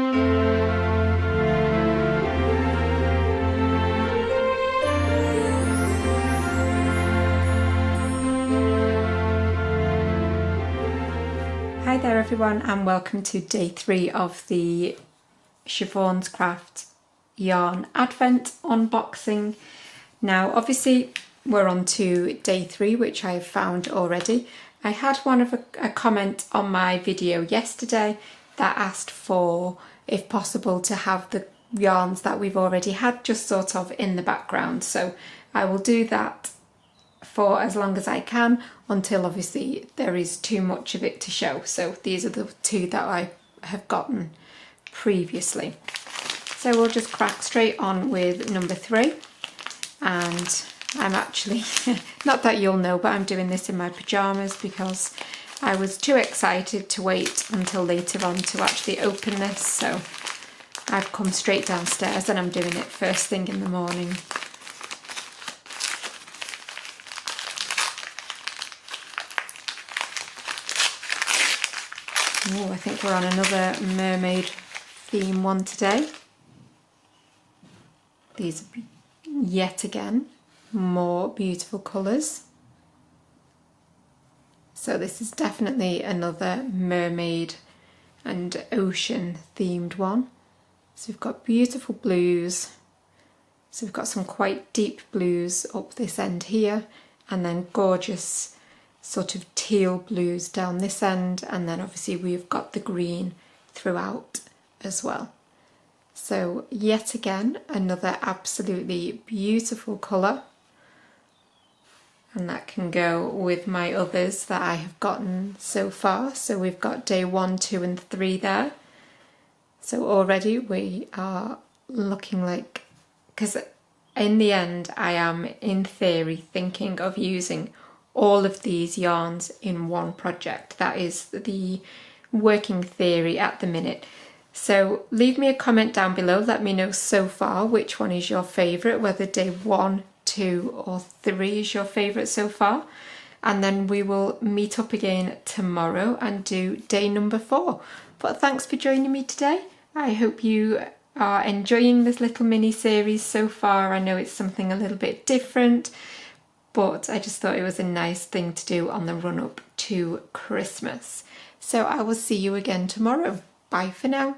Hi there everyone, and welcome to day 3 of the Siobhan's Craft yarn advent unboxing. Now obviously we're on to day 3, which I've found already. I had a comment on my video yesterday that asked for, if possible, to have the yarns that we've already had just sort of in the background, so I will do that for as long as I can until obviously there is too much of it to show. So these are the 2 that I have gotten previously. So we'll just crack straight on with number 3, and I'm actually, not that you'll know, but I'm doing this in my pyjamas because I was too excited to wait until later on to actually open this, so I've come straight downstairs and I'm doing it first thing in the morning. Oh, I think we're on another mermaid theme one today. These are yet again more beautiful colours. So this is definitely another mermaid and ocean themed one. So we've got beautiful blues. So we've got some quite deep blues up this end here, and then gorgeous sort of teal blues down this end, and then obviously we've got the green throughout as well. So yet again another absolutely beautiful colour, and that can go with my others that I have gotten so far. So we've got day 1, 2 and 3 there. So already we are looking like, because in the end I am in theory thinking of using all of these yarns in one project. That is the working theory at the minute. So leave me a comment down below, let me know so far which one is your favourite, whether day 1, 2 or 3 is your favourite so far, and then we will meet up again tomorrow and do day number 4. But thanks for joining me today. I hope you are enjoying this little mini series so far. I know it's something a little bit different, but I just thought it was a nice thing to do on the run up to Christmas. So I will see you again tomorrow. Bye for now.